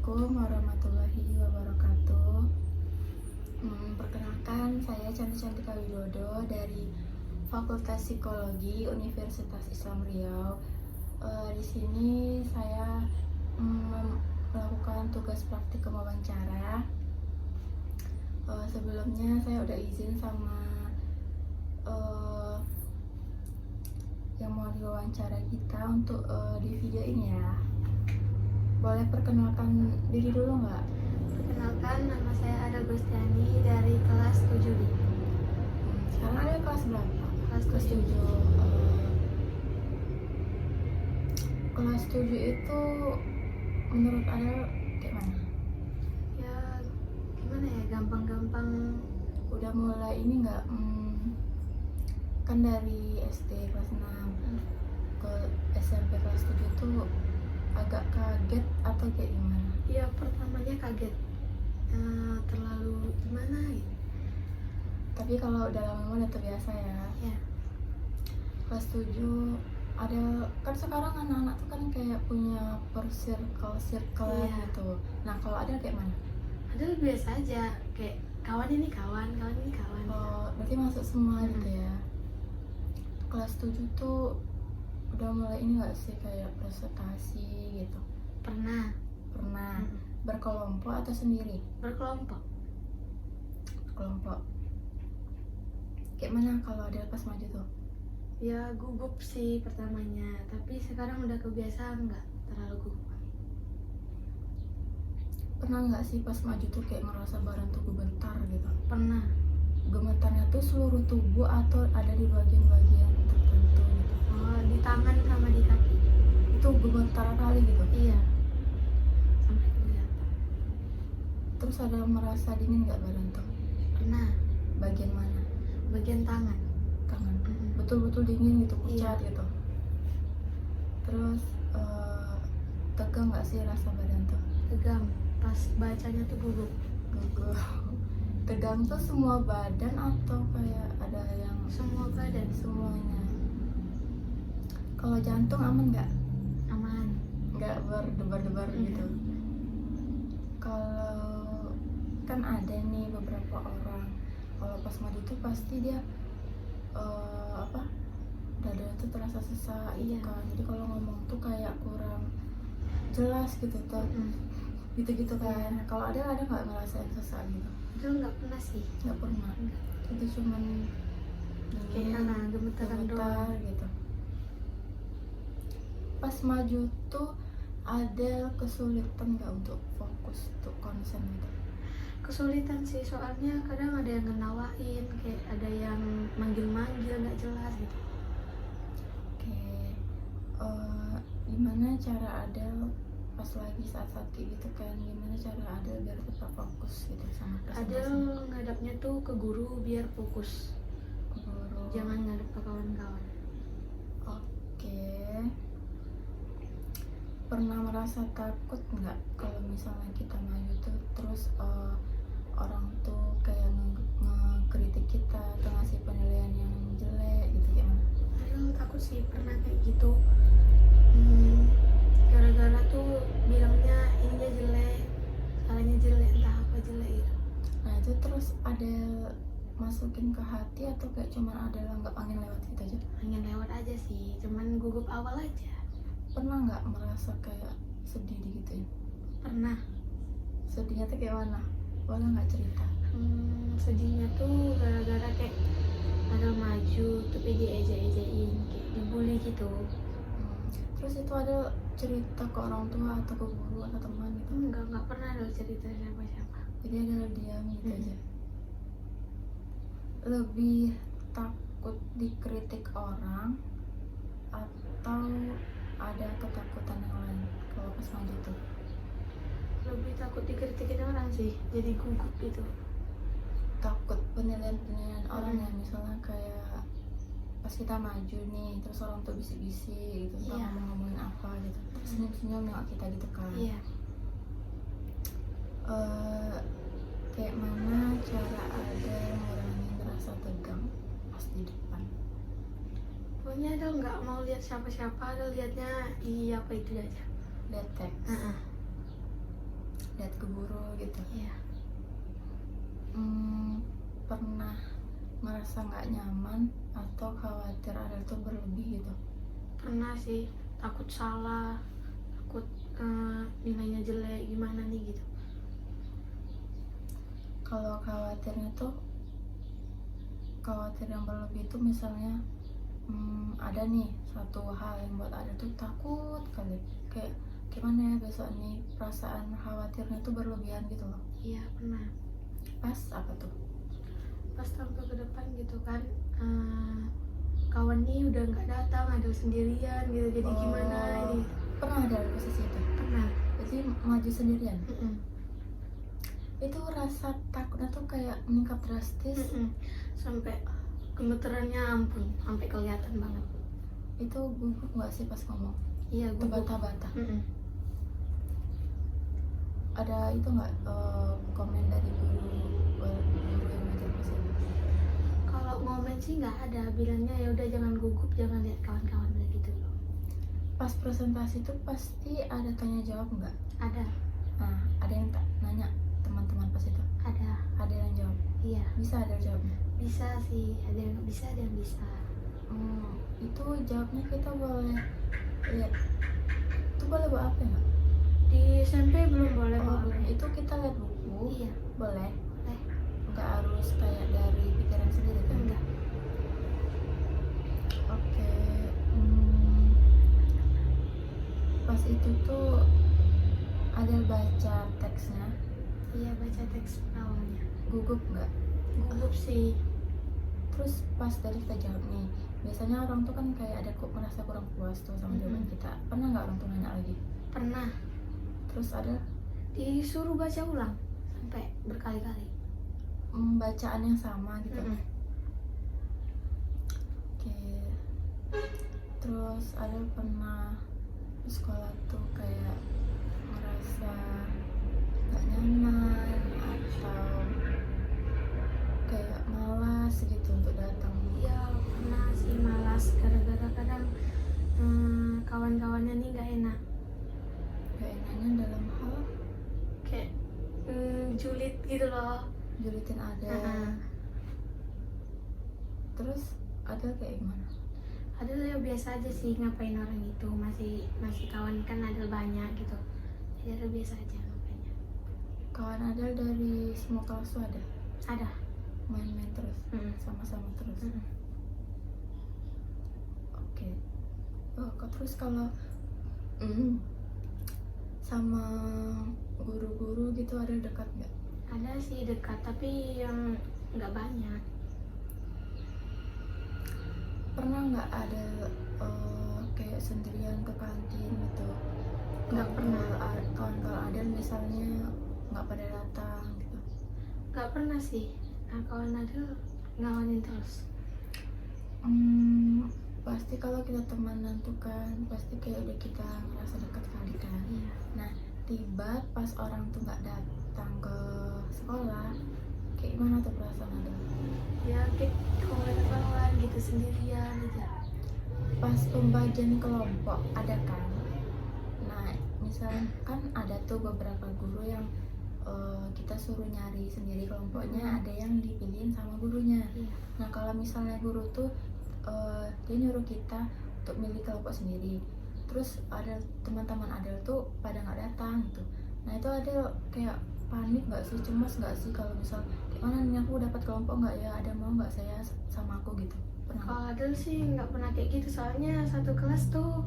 Assalamualaikum warahmatullahi wabarakatuh. Perkenalkan, saya Cantika Widodo dari Fakultas Psikologi Universitas Islam Riau. Di sini saya melakukan tugas praktik wawancara. Sebelumnya saya udah izin sama yang mau diwawancara kita untuk di video ini ya. Boleh perkenalkan diri dulu nggak? Perkenalkan, nama saya Ada Gustiani dari kelas 7B. Sekarang ada kelas berapa? Kelas 7. 7. Kelas 7 itu menurut Ada kayak mana? Ya, gimana ya, gampang-gampang. Udah mulai ini nggak? Kan dari SD kelas 6 ke SMP kelas 7 tuh agak kaget atau kayak gimana? Ya, pertamanya kaget, terlalu gimana gitu. Tapi kalau udah lama udah terbiasa ya. Ya, Kelas 7 ada, kan sekarang anak-anak tuh kan kayak punya per circle Iya. gitu. Nah kalau ada kayak mana? padahal biasa aja, kayak kawan ini kawan, kawan ini kawan. Oh, berarti masuk semua gitu ya. Kelas 7 tuh udah mulai ini gak sih kayak presentasi gitu? Pernah Pernah. Berkelompok atau sendiri? berkelompok. Kelompok. Kayak mana kalau ada pas maju tuh? Ya, gugup sih pertamanya, tapi sekarang udah kebiasaan, nggak terlalu gugup. Pernah nggak sih pas maju tuh kayak ngerasa badan tuh gemetar gitu? Pernah. Gemetarnya tuh seluruh tubuh atau ada di bagian-bagian tertentu gitu? Oh, di tangan sama di kaki. Itu gemetar kali gitu? Iya, sampai kelihatan. Terus ada merasa dingin nggak badan tuh? Pernah. Bagian mana? Bagian tangan. Tangan. Betul-betul dingin gitu, pucat Iya. gitu. Terus tegang nggak sih rasa badan tuh? Tegang, pas bacanya tuh gugup. Gugup. Tegang tuh semua badan atau kayak ada yang Semua badan. semuanya? Kalau jantung aman nggak? Aman. Nggak berdebar-debar gitu? Kalau kan ada nih beberapa orang kalau pas maju tuh pasti dia dada tuh terasa sesak gitu Iya. kan. Jadi kalau ngomong tuh kayak kurang jelas gitu tuh. Gitu-gitu kan. Kalau ada nggak ngerasain sesak gitu? Itu nggak pernah sih. Nggak pernah. Itu cuman Kayak gemetaran gemetar doang. gitu. Pas maju tuh ada kesulitan nggak untuk fokus, untuk konsen gitu? Kesulitan sih, soalnya kadang ada yang ngenawain, kayak ada yang manggil-manggil nggak jelas gitu. Oke, gimana cara Adel pas lagi saat-saat kayak gitu kan? Gimana cara Adel biar tetap fokus gitu sama Ada presentasi? ngadapnya tuh ke guru biar fokus, Guru. jangan ngadep ke kawan-kawan. Oke. Pernah merasa takut nggak kalau misalnya kita maju tuh terus orang tuh kayak ngekritik kita atau ngasih penilaian yang jelek gitu gimana? Aduh, takut sih, pernah kayak gitu. Gara-gara tuh bilangnya ininya jelek, salahnya jelek, entah apa jelek gitu. Nah itu terus ada masukin ke hati atau kayak cuman ada langgap angin lewat gitu aja? Angin lewat aja sih, cuman gugup awal aja. Pernah nggak merasa kayak sedih digituin? Pernah. Sedihnya tuh kayak mana? Boleh nggak cerita? Sedihnya tuh gara-gara kayak ada maju tapi diejek-ejekin, kayak dibully gitu. Terus itu ada cerita ke orang tua atau ke guru atau teman gitu? Nggak pernah ada cerita siapa-siapa. Jadi ada diam gitu aja. Lebih takut dikritik orang atau ada ketakutan yang lain kalau pas maju tuh? Lebih takut dikritikin orang sih, jadi gugup gitu. Takut penilaian orang ya, misalnya kayak pas kita maju nih terus orang tuh bisik-bisik gitu, Iya. ngomongin apa gitu, terus senyum-senyum nengok kita gitu kan. Iya. Kayak mana cara ada ngurangin rasa tegang pas di depan? Pokoknya ada nggak mau lihat siapa-siapa, ada lihatnya apa itu aja. Lihat teks. lihat ke guru gitu. Iya. Pernah merasa nggak nyaman atau khawatir ada tuh berlebih gitu? Pernah sih, takut salah, takut nilainya jelek gimana nih gitu. Kalau khawatirnya tuh, khawatir yang berlebih itu misalnya ada nih satu hal yang buat ada tuh takut kali, kayak gimana ya besok nih, perasaan khawatirnya tuh berlebihan gitu loh. Iya pernah. Pas apa tuh? Pas tampil ke depan gitu kan, kawan nih udah nggak datang, ada sendirian gitu, jadi gimana ini. Pernah ada di posisi itu? Pernah. Jadi maju sendirian. Mm-mm. Itu rasa takutnya tuh kayak meningkat drastis. Sampai gemeterannya ampun, sampai kelihatan banget. Itu gugup nggak sih pas ngomong? Iya, Itu gugup. bata-bata. Mm-mm. Ada itu nggak komen dari guru yang ngajar pas itu? Kalau ngomen sih nggak ada, bilangnya ya udah jangan gugup, jangan lihat kawan-kawan gitu. Pas presentasi tuh pasti ada tanya jawab nggak? Ada. Nah, ada yang nanya teman-teman pas itu? Ada yang jawab? Iya. Bisa ada jawabnya? Bisa sih, ada yang nggak bisa, ada yang bisa. Itu jawabnya kita boleh lihat. Itu boleh bawa apa nggak? Di SMP belum boleh Oh, bawa belum. HP. Itu kita lihat buku. Iya. Boleh. Boleh. Nggak harus kayak dari pikiran sendiri kan? Enggak. Oke. Pas itu tuh ada baca teksnya. Iya, baca teks awalnya. Gugup nggak? Gugup sih. Terus pas tadi kita jawab nih, biasanya orang tuh kan kayak ada kok merasa kurang puas tuh sama jawaban kita. Pernah nggak orang tuh nanya lagi? Pernah. Terus ada Disuruh baca ulang sampai berkali-kali. bacaan yang sama gitu. Oke. Terus ada pernah di sekolah tuh kayak ngerasa nggak nyaman atau kayak malas gitu untuk datang? Iya, pernah sih malas gara-gara kadang kawan-kawannya nih nggak enak. Gak enaknya dalam hal Kayak julid gitu loh. julitin ada. Terus ada kayak gimana? Ada ya biasa aja sih, ngapain orang itu, masih kawan kan ada banyak gitu. Jadi ada biasa aja ngapainnya. Kawan ada dari semua kelas tuh ada? Ada. Main-main terus? Sama-sama terus? Oke. Terus kalau sama guru-guru gitu ada dekat nggak? Ada sih dekat, tapi yang nggak banyak. Pernah nggak ada kayak sendirian ke kantin gitu? Nggak pernah. Kawan-kawan ada misalnya nggak pada datang gitu? Nggak pernah sih. Nah, kawan ada ngawanin terus. Pasti kalau kita temenan tuh kan pasti kayak udah kita ngerasa dekat kali kan. Iya. Nah, tiba pas orang tuh nggak datang ke sekolah, kayak gimana tuh perasaan ada? Ya kayak kalau ada kawan gitu sendirian aja. Pas pembagian kelompok ada kan? Nah, misalnya kan ada tuh beberapa guru yang kita suruh nyari sendiri kelompoknya, ada yang dipilihin sama gurunya. Iya. Nah, kalau misalnya guru tuh dia nyuruh kita untuk milih kelompok sendiri, terus ada teman-teman Adel tuh pada nggak datang gitu. Nah, itu Adel kayak panik nggak sih, cemas nggak sih kalau misal gimana nih aku dapat kelompok nggak ya, ada mau nggak saya sama aku gitu? Pernah? Kalau Adel sih nggak pernah kayak gitu, soalnya satu kelas tuh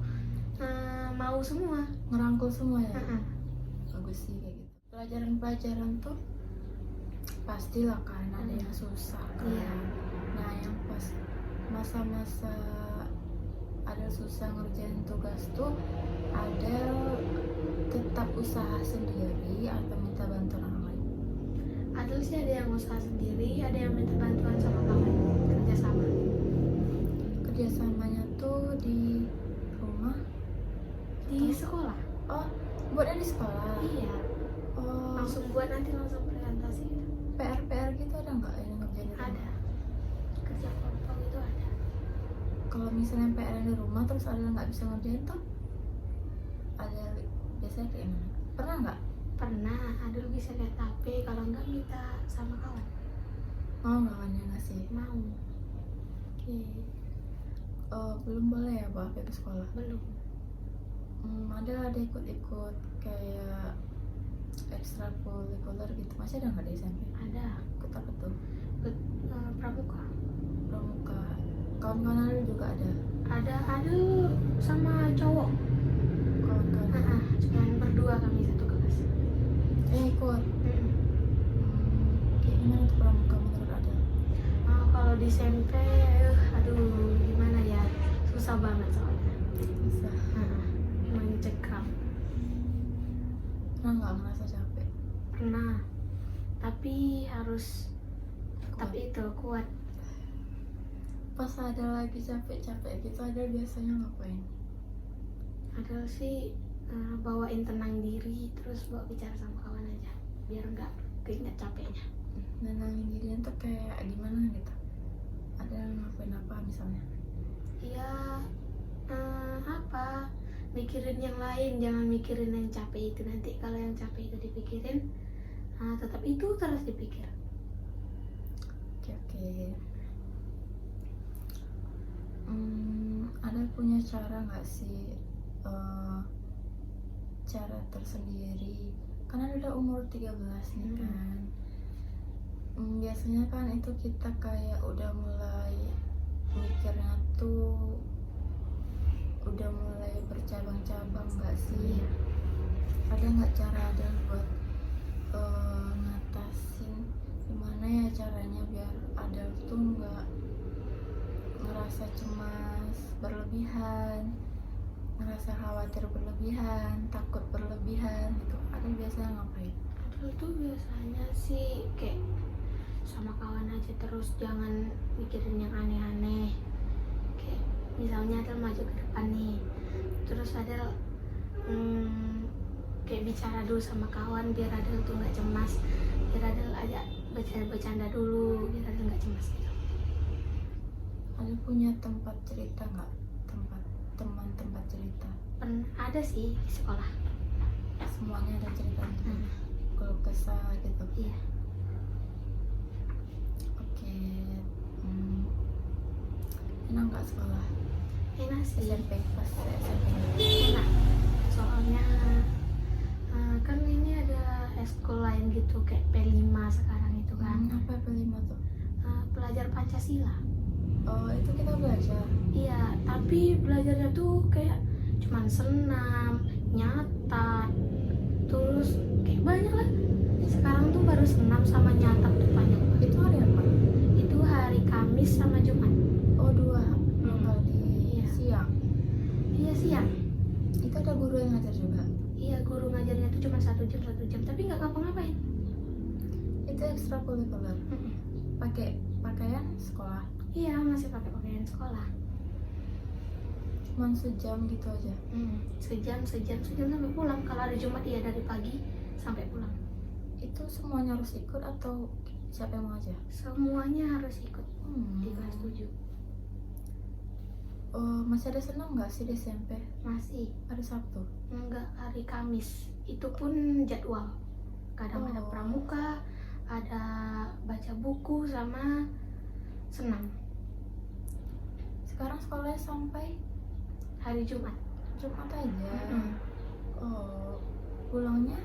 mau semua. Ngerangkul semua ya? Bagus sih kayak gitu. Pelajaran-pelajaran tuh pastilah kan ada yang susah kan. Iya. Nah, yang pas masa-masa ada susah ngerjain tugas tuh ada tetap usaha sendiri atau minta bantuan orang lain? Adel sih ada yang usaha sendiri, ada yang minta bantuan sama kawan, kerjasama. Kerjasamanya tuh di rumah? Di sekolah. Oh, buatnya di sekolah? Iya. Oh, Langsung buat nanti langsung presentasi. PR gitu ada nggak yang ngerjain di rumah? Ada. Kerja kelompok itu ada. Kalau misalnya PR di rumah terus ada nggak bisa ngerjain tuh, ada biasanya kayak gimana? Pernah nggak? Pernah Adul bisa lihat HP, kalau enggak minta sama kawan. Mau nggak kan yang ngasih? Mau. Oke. Belum boleh ya bawa HP ke sekolah? Belum. Ada ikut-ikut kayak ekstrakurikuler gitu, masih ada nggak di SMP? Ada. Ikut apa tuh? Ikut pramuka. Pramuka. Kawan-kawan ada juga ada. Ada sama cowok. Kawan-kawan. Cuman berdua kami satu kelas. Ikut. Kayak gimana tuh pramuka menurut ada? Kalau di SMP, aduh gimana ya, susah banget soalnya. Bisa. Mencekam. Pernah nggak ngerasa capek? Pernah. Tapi harus Kuat. itu kuat. Pas ada lagi capek-capek gitu, ada biasanya ngapain? Ada sih bawain tenang diri, terus bawa bicara sama kawan aja biar nggak keinget capeknya. Nenangin dirian tuh kayak gimana gitu? Ada ngapain apa misalnya? Ya apa, mikirin yang lain, jangan mikirin yang capek itu. Nanti kalau yang capek itu dipikirin, tetap itu terus dipikir. Oke. Ada punya cara nggak sih cara tersendiri? Karena udah umur 13 nih kan. Biasanya kan itu kita kayak udah mulai mikirnya tuh udah mulai bercabang-cabang nggak sih? Ada nggak cara ada buat ngatasin gimana ya caranya biar ada tuh nggak ngerasa cemas berlebihan, ngerasa khawatir berlebihan, takut berlebihan gitu? Ada biasanya ngapain? Adul tuh biasanya sih kayak sama kawan aja terus, jangan mikirin yang aneh-aneh. Kayak misalnya Adul maju ke depan nih, terus Adul kayak bicara dulu sama kawan biar Adul tuh nggak cemas, biar Adul aja bercanda dulu biar Adul nggak cemas gitu. Ada punya tempat cerita nggak? Tempat cerita? Ada sih di sekolah. Semuanya ada ceritanya. Kalau kesah gitu. Iya. Oke. Enak nggak sekolah? Enak sih. SMP pas SMP. Enak. Soalnya kan ini ada eskul lain gitu kayak P5 sekarang itu kan. Apa P5 tuh? Pelajar Pancasila. Oh, itu kita belajar. Iya, tapi belajarnya tuh kayak cuman senam, nyatat, terus kayak banyak lah. Sekarang tuh baru senam sama nyatat tuh banyak banget. Itu hari apa? Itu hari Kamis sama Jumat. Oh, 2 kali Iya. siang. Iya siang. Itu ada guru yang ngajar juga. Iya, guru ngajarnya tuh cuma 1 jam, tapi nggak ngapa-ngapain. Itu ekstrakurikuler. Pakai pakaian sekolah. Iya, masih pakai pakaian sekolah. Cuman sejam gitu aja. Sejam sampai pulang. Kalau hari Jumat ya dari pagi sampai pulang. Itu semuanya harus ikut atau siapa yang mau aja? Semuanya harus ikut di kelas 7. Masih ada senam nggak sih di SMP? Masih. Hari Sabtu? Enggak, hari Kamis. Itu pun jadwal. Kadang ada pramuka, ada baca buku sama senam. Sekarang sekolahnya sampai Hari Jumat. Jumat aja. Pulangnya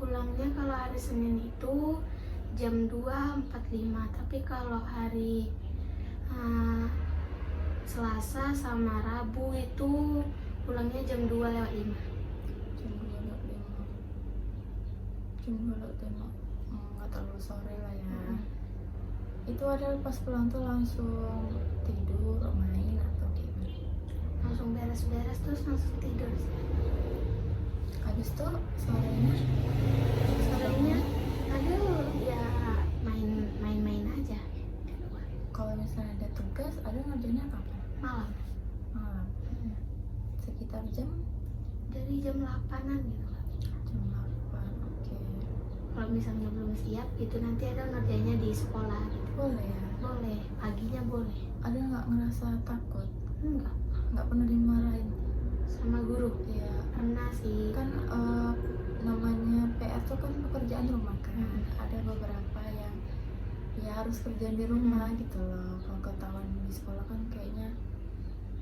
Kalau hari Senin itu jam 2.45, tapi kalau hari Selasa sama Rabu itu pulangnya jam 2:05. jam 2.05. Nggak terlalu sore lah ya. Itu ada pas pulang tuh langsung tidur, main atau gimana? Langsung beres-beres terus langsung tidur sih. Habis tuh sorenya aduh ya main-main aja. kalau misalnya ada tugas, ada ngerjainnya kapan? Malam. Sekitar jam Dari jam 8-an gitu lah. jam 8. Oke. Kalau misalnya belum siap itu nanti ada ngerjainnya di sekolah gitu. Boleh ya? Boleh, paginya boleh. Ada nggak ngerasa takut? Enggak, Nggak pernah dimarahin? sama guru. Iya. Pernah sih. Kan namanya PR tuh kan pekerjaan kerjaan rumah kan. Ada beberapa yang ya harus kerjaan di rumah gitu loh. Kalau ketahuan di sekolah kan kayaknya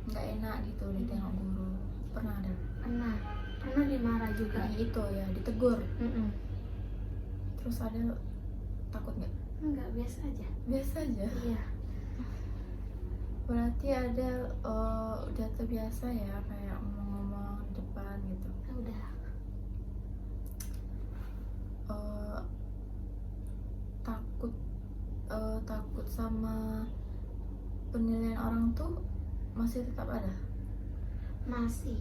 nggak enak gitu ditengok guru. Pernah ada? Pernah dimarah juga. Nah, itu ya ditegur. Mm-mm. Terus ada takut nggak? Enggak, biasa aja. Biasa aja. Iya. Berarti ada udah terbiasa ya kayak ngomong-ngomong di depan gitu. Udah. Takut takut sama penilaian orang tuh masih tetap ada. Masih.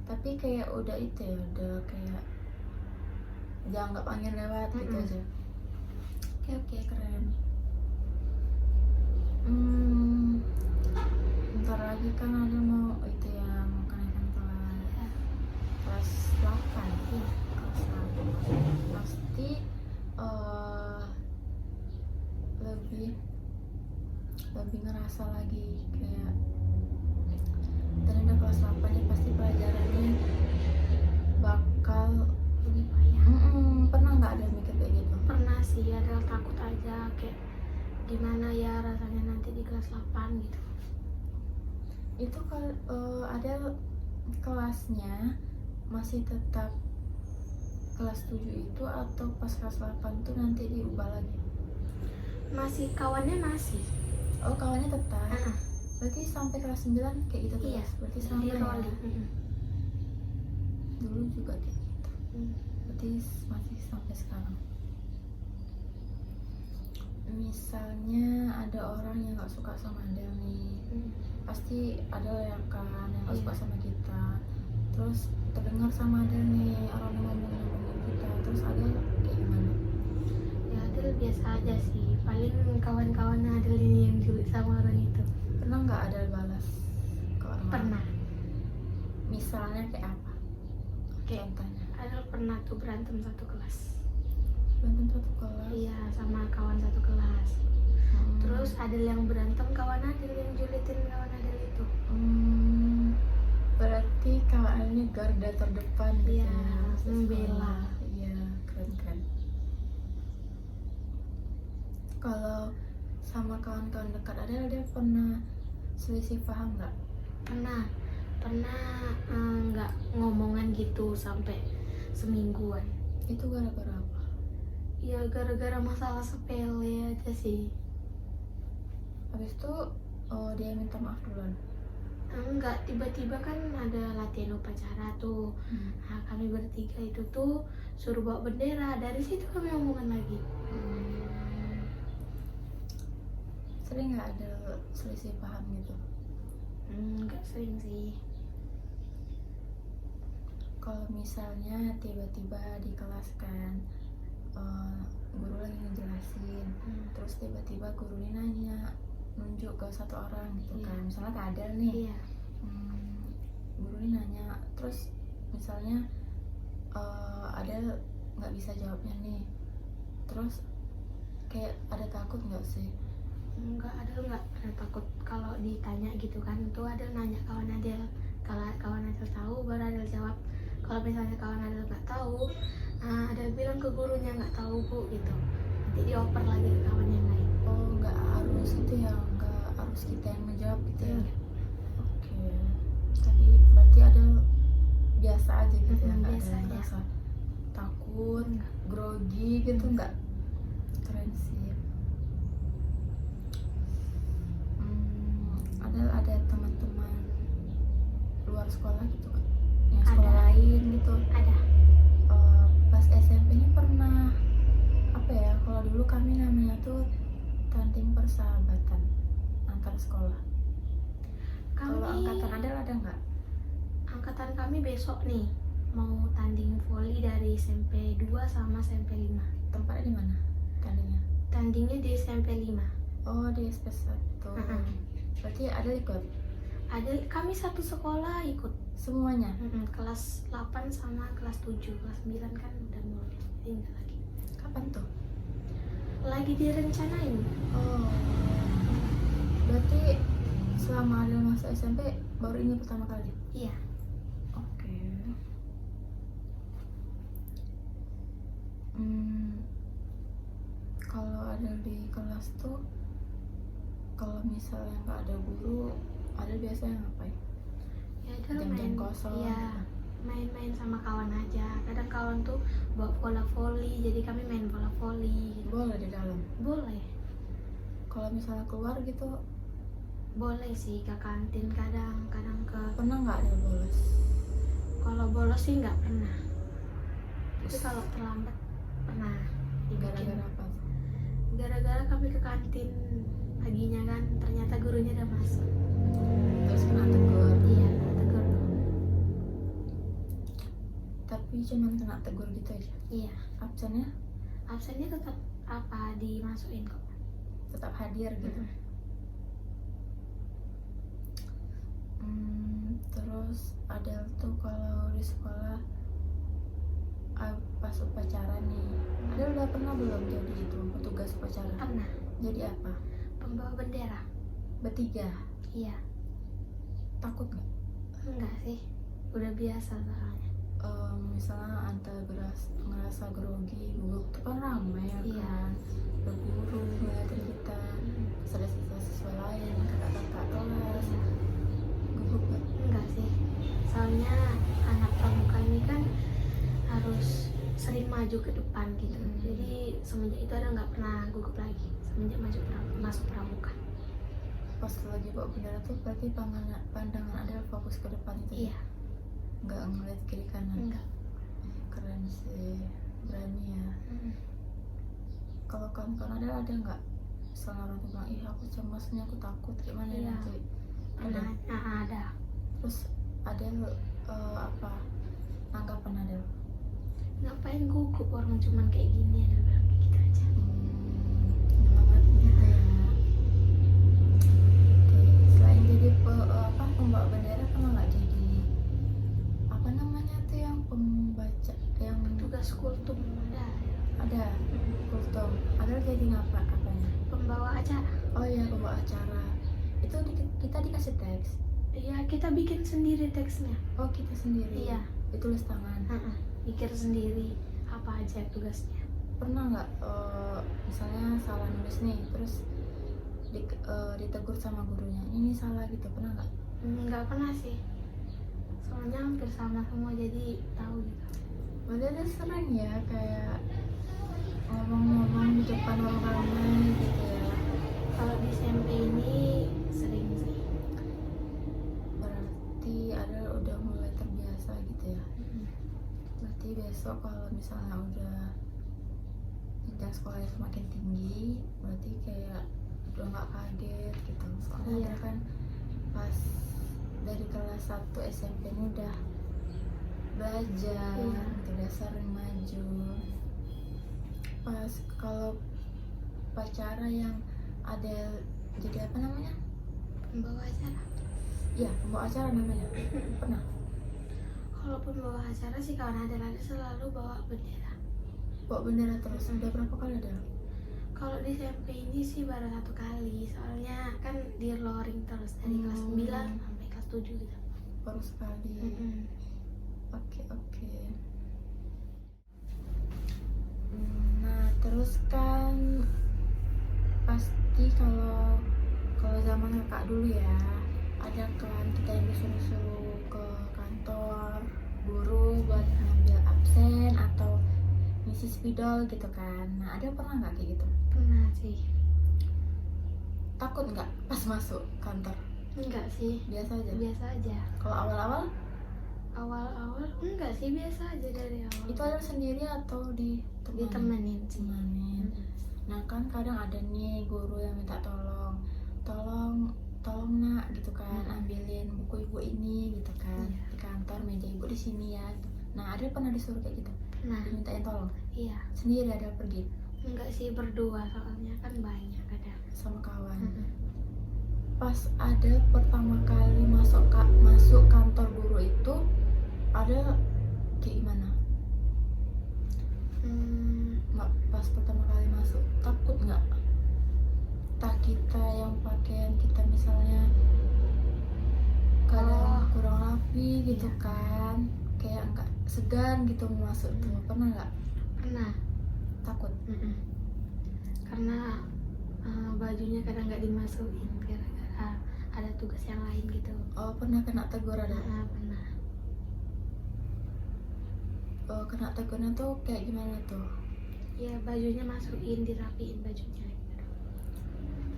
Tapi kayak udah itu ya, udah kayak jangan nggak angin lewat gitu aja. Oke, keren. Bentar lagi kan ada mau itu yang kenaikan kelas 8. Iya. Kelas 8 pasti lebih ngerasa lagi kayak dan udah kelas 8 nih pasti pelajarannya bakal Lebih payah. Pernah nggak ada mikir kayak gitu? Pernah sih, ada takut aja kayak gimana ya rasanya nanti di kelas 8 gitu. Itu ada kelasnya masih tetap kelas 7 itu atau pas kelas 8 tuh nanti diubah lagi? Masih, kawannya masih. Oh, kawannya tetap. Berarti sampai kelas 9 kayak gitu terus. Iya. Berarti Di sama ya. rolling. Dulu juga kayak gitu. Berarti masih sampai sekarang. Misalnya ada orang yang nggak suka sama Adel nih, pasti ada ya kan yang nggak suka sama kita. Terus terdengar sama Adel nih orang yang ngomongin kita. Terus Adel kayak gimana? Ya Adel biasa aja sih. Paling kawan-kawan Adel ini yang julid sama orang itu. Pernah nggak Adel balas ke orang lain? Pernah. Misalnya kayak apa? Contohnya. Adel pernah tuh berantem satu kelas. Berantem satu kelas. Iya, sama kawan satu kelas. Terus Adel yang berantem, kawan Adel yang julitin kawan Adel itu. Berarti kawannya garda terdepan gitu Iya, ya, membela. Iya, keren. Kalau sama kawan-kawan dekat ada pernah selisih paham nggak? Pernah nggak ngomongan gitu sampai semingguan. Itu gara-gara apa? Ya gara-gara masalah sepele aja sih. Habis itu dia minta maaf duluan. Enggak, tiba-tiba kan ada latihan upacara tuh. Nah, kami bertiga itu tuh suruh bawa bendera. Dari situ kami omongan lagi. Sering nggak ada selisih paham gitu? Enggak sering sih. Kalau misalnya tiba-tiba di kelas kan guru lagi ngejelasin, terus tiba-tiba guru ini nanya, nunjuk ke satu orang gitu kan, misalnya ke Adel nih. Iya. Guru ini nanya, terus misalnya Adel nggak bisa jawabnya nih, terus kayak ada takut nggak sih? Enggak, Adel nggak pernah takut kalau ditanya gitu kan. Itu Adel nanya kawan Adel, kalau kawan Adel tahu baru Adel jawab. Kalau misalnya kawan Adel nggak tahu, Adel bilang ke gurunya nggak tahu bu gitu. Nanti dioper lagi ke kawan yang lain. Oh, nggak harus itu ya, nggak harus kita yang menjawab gitu ya? Oke. Tapi berarti Adel biasa aja gitu ya, nggak biasa ada yang aja. merasa takut, grogi gitu nggak? Keren sih. Ada teman-teman luar sekolah gitu kan? Yang sekolah Ada. lain gitu? Ada. Pas SMP ini pernah apa ya? Kalau dulu kami namanya tuh tanding persahabatan antar sekolah. Kalau angkatan ada nggak? Angkatan kami besok nih mau tanding voli dari SMP 2 sama SMP 5. Tempatnya di mana tandingnya? Tandingnya di SMP 5. Oh, di SP 1. Berarti ada ikut? Ada, kami satu sekolah ikut Semuanya? kelas 8 sama kelas 7. Kelas 9 kan udah mulai, jadi enggak lagi. Kapan tuh? Lagi direncanain. Oh, berarti selama ada masa SMP baru ini pertama kali? Iya. Oke. kelas tuh kalau misalnya nggak ada guru, ada biasanya ngapain? Ya ada Jam-jam main, kosong ya gitu. main-main sama kawan aja. Kadang kawan tuh bawa bola voli, jadi kami main bola voli gitu. Boleh di dalam. Boleh, Kalau misalnya keluar gitu, boleh sih ke kantin kadang ke. pernah nggak ada bolos? Kalau bolos sih nggak pernah. Tapi kalau terlambat pernah dibikin. Gara-gara apa? Gara-gara kami ke kantin paginya kan, ternyata gurunya udah masuk. Terus kena tegur. Iya, tegur. Tapi cuman kena tegur gitu aja. Iya, Absennya absennya tetap dimasukin kok. tetap hadir gitu. Terus ada tuh kalau di sekolah pas upacara nih, ada udah pernah belum jadi itu petugas upacara? Pernah Jadi apa? pembawa bendera. Bertiga. Iya, Takut nggak? enggak sih, udah biasa soalnya. Misalnya Anta ngerasa grogi, gugup itu kan ramai ya Iya. kan, berguru ngeliatin kita, terus ada siswa-siswa lain, kakak-kakak kelas, Iya. gugup nggak? Enggak sih, soalnya anak pramuka ini kan harus sering maju ke depan gitu. Jadi semenjak itu ada nggak pernah gugup lagi semenjak masuk pramuka. Pas lagi bawa bendera tuh berarti pandangan ada fokus ke depan itu. Iya, Nggak ngeliat kiri kanan. enggak. Keren sih, berani ya. Kalau kawan-kawan ada nggak misalnya orang tuh bilang, ih aku cemas nih, aku takut gimana ya Iya. nanti? Ada. Ada. Terus ada apa anggapan ada? Ngapain gugup, orang cuman kayak gini, ada bilang kayak gitu aja. Nyemangat gitu ya. Oke, selain jadi pembawa bendera, pernah nggak jadi apa namanya tuh yang pembaca yang Tugas kultum ada. ada kultum, ada jadi apanya? Pembawa acara. Oh iya, pembawa acara itu kita dikasih teks. Iya, kita bikin sendiri teksnya. Oh kita sendiri. Iya. Ditulis tangan. Pikir sendiri apa aja tugasnya. Pernah nggak misalnya salah nulis nih, terus ditegur sama gurunya, ini salah gitu, pernah nggak? Nggak pernah sih, soalnya hampir sama semua jadi tahu gitu. Padahal sering ya kayak ngomong-ngomong di depan orang ramai gitu ya. Kalau di SMP ini sering sih. Berarti ada udah mulai terbiasa gitu ya. Berarti besok kalau misalnya udah jenjang sekolahnya semakin tinggi, berarti kayak udah nggak kaget gitu. Soalnya Iya. ada kan pas dari kelas 1 SMP ini udah belajar, Iya. gitu, udah sering maju. Pas kalau upacara yang ada jadi apa namanya? Pembawa acara. Ya, pembawa acara namanya. Pernah? Kalau pembawa acara sih kawan ada selalu bawa bendera. Bawa bendera terus. Udah berapa kali ada? Kalau di SMP ini sih baru 1 kali, soalnya kan di lowering terus dari kelas 9 sampai kelas 7 gitu. Baru sekali. Oke. Nah, terus kan pasti kalau zaman kakak dulu ya, ada kan kita yang disuruh-suruh ke kantor guru buat ngambil absen atau ngisi spidol gitu kan. Nah, ada pernah nggak kayak gitu? Pernah sih. Takut nggak pas masuk kantor? Enggak sih, Biasa aja. biasa aja. Kalau awal-awal Awal-awal enggak sih, biasa aja dari awal. itu ada sendiri atau ditemenin sih. Temanin. Nah kan kadang ada nih guru yang minta tolong nak gitu kan, ambilin buku ibu ini gitu kan. Iya. Di kantor meja ibu di sini ya. Nah ada pernah disuruh kayak gitu, Nah, dimintain tolong iya. sendiri, ada pergi Enggak sih, berdua soalnya kan banyak kadang. sama kawan. Pas ada pertama kali masuk kantor guru itu ada kayak gimana? Nggak, pas pertama kali masuk takut nggak? Entah kita yang pakaian kita misalnya kadang kurang rapi gitu Iya. kan, kayak nggak segan gitu mau masuk tuh, pernah nggak? Pernah. Takut? Karena bajunya kadang nggak dimasukin gara-gara ada tugas yang lain gitu. Oh, pernah kena tegur ada? Pernah. Oh, kena tegurnya tuh kayak gimana tuh? Ya bajunya masukin, dirapiin bajunya gitu.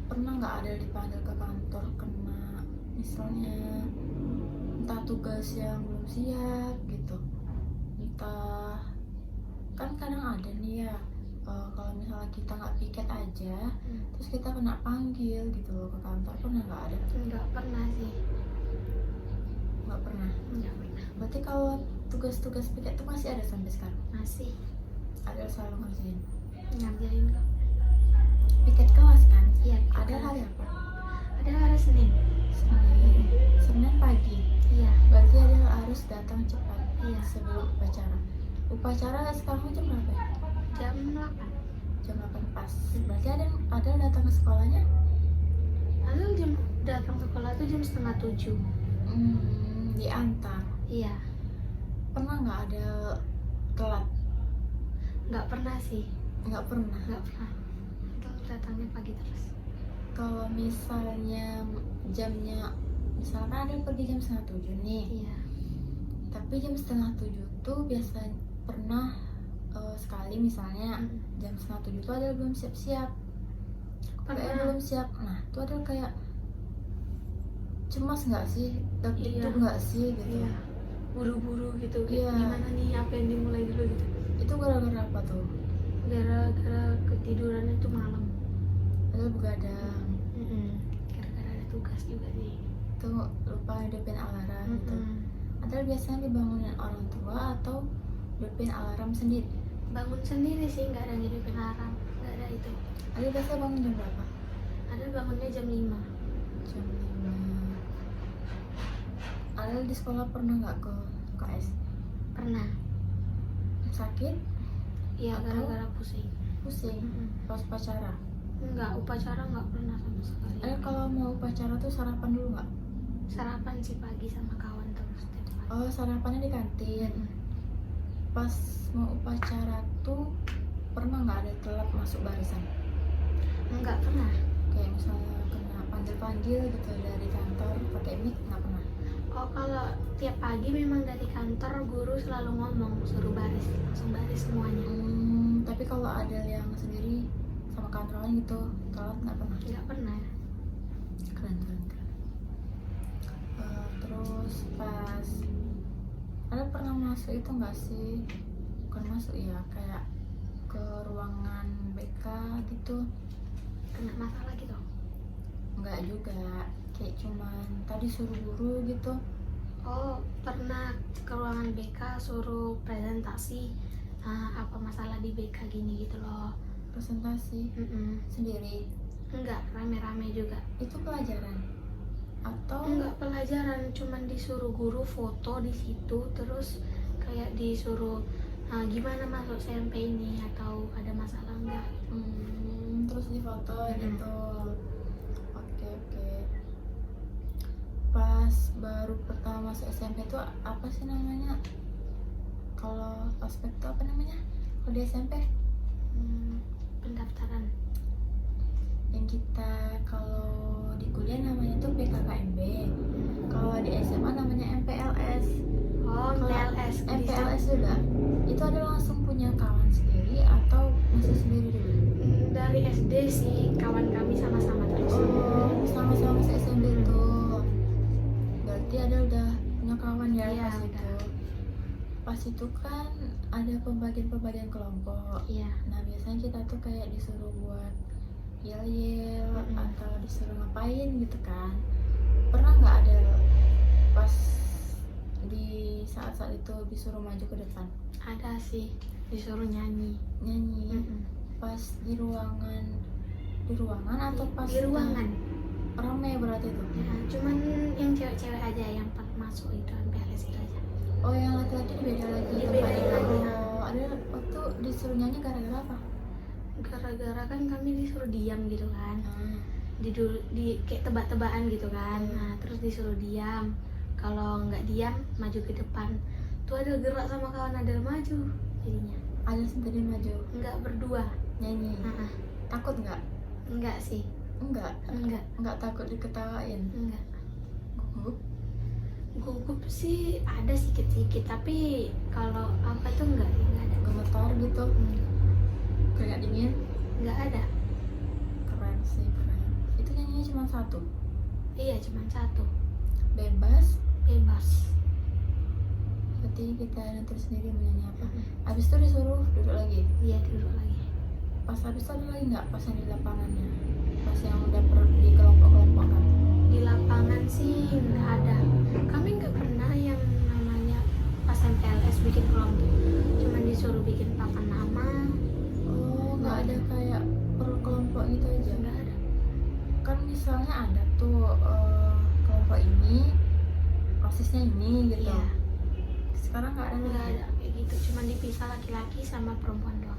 Pernah nggak ada dipanggil ke kantor kena misalnya entah tugas yang belum siap gitu, entah kan kadang ada nih ya, kalau misalnya kita nggak piket aja terus kita kena panggil gitu loh ke kantor. Pernah nggak ada? Nggak pernah sih. Nggak pernah. Nggak pernah. Berarti kalau tugas-tugas piket itu masih ada sampai sekarang? Masih Ada, selalu ngerjain ngerjain kok. piket kelas kan? Iya. Ada hari apa? Ada hari Senin. Senin pagi. Iya. Berarti ada harus datang cepat. Iya. Sebelum upacara. Upacara sekarang jam berapa ya? Jam 8. Jam 8 pas. Berarti ada datang ke sekolahnya? Lalu jam datang sekolah tuh jam 6:30. Diantar. Iya. Pernah nggak ada telat? Nggak pernah sih. Nggak pernah. Nggak pernah. Itu datangnya pagi terus. Kalau misalnya jamnya, misalkan ada yang pergi jam 6:30 nih, Iya. tapi jam 6:30 tuh biasanya pernah sekali misalnya jam 6:30 tuh ada belum siap-siap, kayak belum siap. Nah itu ada kayak cemas nggak sih, deg-degan nggak sih gitu? Iya. Buru-buru gitu. Kayak Iya. gimana nih, apa yang dimulai dulu gitu. Itu gara-gara apa tuh? Gara-gara ketidurannya tuh malam. Ada begadang, Gara-gara ada tugas juga sih. tuh lupa hidupin alarm gitu. Ada biasanya dibangunin orang tua atau hidupin alarm sendiri? Bangun sendiri sih, nggak ada ngidupin alarm. Nggak ada itu. Ada biasanya bangun jam berapa? Ada bangunnya jam 5. Jam 5. Ada di sekolah pernah nggak ke KS? Pernah. Sakit? Iya, Atau? gara-gara pusing. Pusing? Pas upacara? Enggak, upacara nggak pernah sama sekali. Kalau mau upacara tuh sarapan dulu nggak? Sarapan sih pagi sama kawan terus setiap pagi. Oh, sarapannya di kantin. Pas mau upacara tuh pernah nggak ada telat masuk barisan? Enggak pernah. Kayak misalnya kena panggil-panggil gitu dari kantor pakai mic, nggak pernah? Oh, kalau tiap pagi memang dari kantor guru selalu ngomong suruh baris, langsung baris semuanya. Tapi kalau ada yang sendiri sama kantoran gitu telat nggak pernah? Nggak pernah. Keren. Terus pas ada pernah masuk itu nggak sih, bukan masuk ya, kayak ke ruangan BK gitu? Kena masalah gitu. Nggak juga, kayak cuman tadi suruh guru gitu. Oh, pernah ke ruangan BK suruh presentasi apa masalah di BK gini gitu loh. Presentasi sendiri? Enggak, rame-rame juga. Itu pelajaran atau Enggak pelajaran, cuman disuruh guru foto di situ, terus kayak disuruh gimana masuk SMP ini atau ada masalah enggak. terus difoto gitu? Oke. Pas baru pertama masuk SMP tuh apa sih namanya? Kalau ospek tuh apa namanya kalau di SMP? Pendaftaran. Yang kita kalau di kuliah namanya tuh PKKMB, kalau di SMA namanya MPLS. Oh, Kalau MPLS. MPLS juga itu ada langsung punya kawan sendiri atau masih sendiri dulu? Dari SD sih, kawan kami sama-sama terus. Oh, sama-sama masih SMP tuh. Berarti ada udah punya kawan ya? Iya, Pas itu. udah. Pas itu kan ada pembagian kelompok. Iya. Nah biasanya kita tuh kayak disuruh buat yel-yel atau disuruh ngapain gitu kan? Pernah nggak ada pas di saat-saat itu disuruh maju ke depan Ada sih, disuruh nyanyi. Pas di ruangan atau pas Di ruangan. rame berarti itu? Ya, cuman yang cewek-cewek aja yang masuk itu MPLS itu aja. Oh, yang laki-laki beda lagi Dibedain lagi. Oh, ada waktu disuruh nyanyi gara-gara apa? Gara-gara kan kami disuruh diam gitu kan. Di kayak tebak-tebakan gitu kan. Nah, terus disuruh diam. Kalau nggak diam, maju ke depan. Tuh ada gerak sama kawan, ada maju jadinya. Ada sendiri maju Nggak berdua. nyanyi. Takut nggak? Enggak sih, Enggak, enggak, enggak takut diketawain. enggak. Gugup. Gugup sih ada sedikit-sedikit, tapi kalau apa tuh enggak ada. Gemetar gitu, Hmm, keringat dingin. enggak ada. Keren sih, keren. Itu nyanyinya cuma satu. Iya, cuma satu. Bebas. Bebas. Berarti kita nentuin sendiri mau nyanyi apa. Mm-mm. Abis itu disuruh duduk lagi. Iya, duduk lagi. Pas habis itu ada lagi nggak pas yang di lapangannya? Pas yang udah di kelompok-kelompokan. Di lapangan sih nggak ada. Kami nggak pernah yang namanya pas MPLS bikin kelompok. Cuman disuruh bikin papan nama. Oh, nggak ada kayak per kelompok gitu aja. Nggak ada. Kan misalnya ada tuh kelompok ini, osisnya ini gitu. Iya. Sekarang nggak ada Nggak lagi. ada kayak gitu. Cuman dipisah laki-laki sama perempuan doang.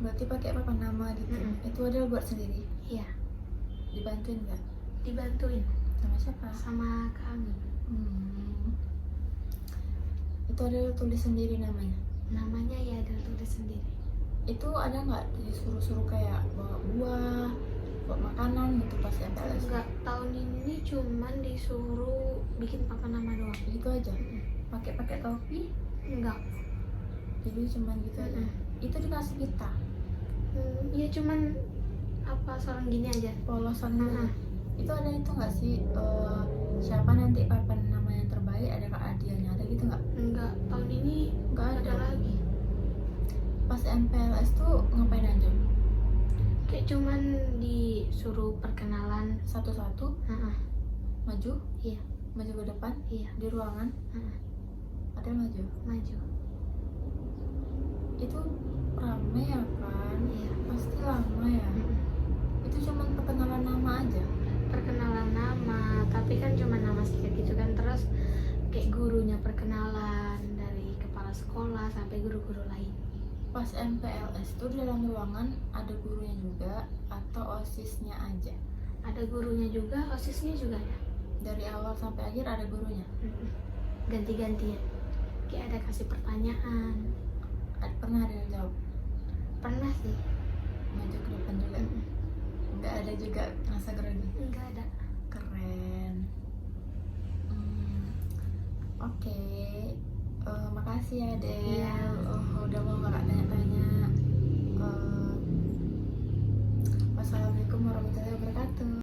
Berarti pakai papan nama gitu. Mm-mm. Itu ada buat sendiri. Iya. Dibantuin nggak? Dibantuin Sama siapa? sama kami. Hmm. Itu ada tulis sendiri namanya. Namanya ya ada tulis sendiri. Itu ada nggak disuruh-suruh kayak bawa buah, bawa makanan gitu pas MPLS? Enggak, tahun ini cuman disuruh bikin papan nama doang. Gitu aja. Pakai topi. Enggak. Jadi cuman gitu aja. Itu dikasih kita Iya cuman apa seorang gini aja. polosan gitu. Mm-mm. Itu ada itu nggak sih siapa nanti papan nama yang terbaik, ada hadiahnya, ada gitu nggak? Enggak, tahun ini Nggak ada ada. lagi. Pas MPLS tuh ngapain aja? Kayak cuman disuruh perkenalan. Satu-satu Heeh. maju, Iya, maju ke depan iya. di ruangan, Heeh. ada maju. Maju. Itu rame ya kan? Iya. Pasti lama ya. Mm-mm. Itu cuma perkenalan nama aja. Perkenalan nama, tapi kan cuma nama sedikit gitu kan. Terus kayak gurunya perkenalan dari kepala sekolah sampai guru-guru lain. Pas MPLS tuh di dalam ruangan ada gurunya juga atau osisnya aja? Ada gurunya juga, osisnya juga ada. Dari awal sampai akhir ada gurunya? Mm-mm. Ganti-gantian. Kayak ada kasih pertanyaan. Pernah ada yang jawab? Pernah sih. Maju ke depan juga? Mm-mm. Nggak ada juga rasa grogi? Enggak ada. Keren. Oke. Makasih ya Del. Iya. Udah mau kakak tanya-tanya. Wassalamualaikum warahmatullahi wabarakatuh.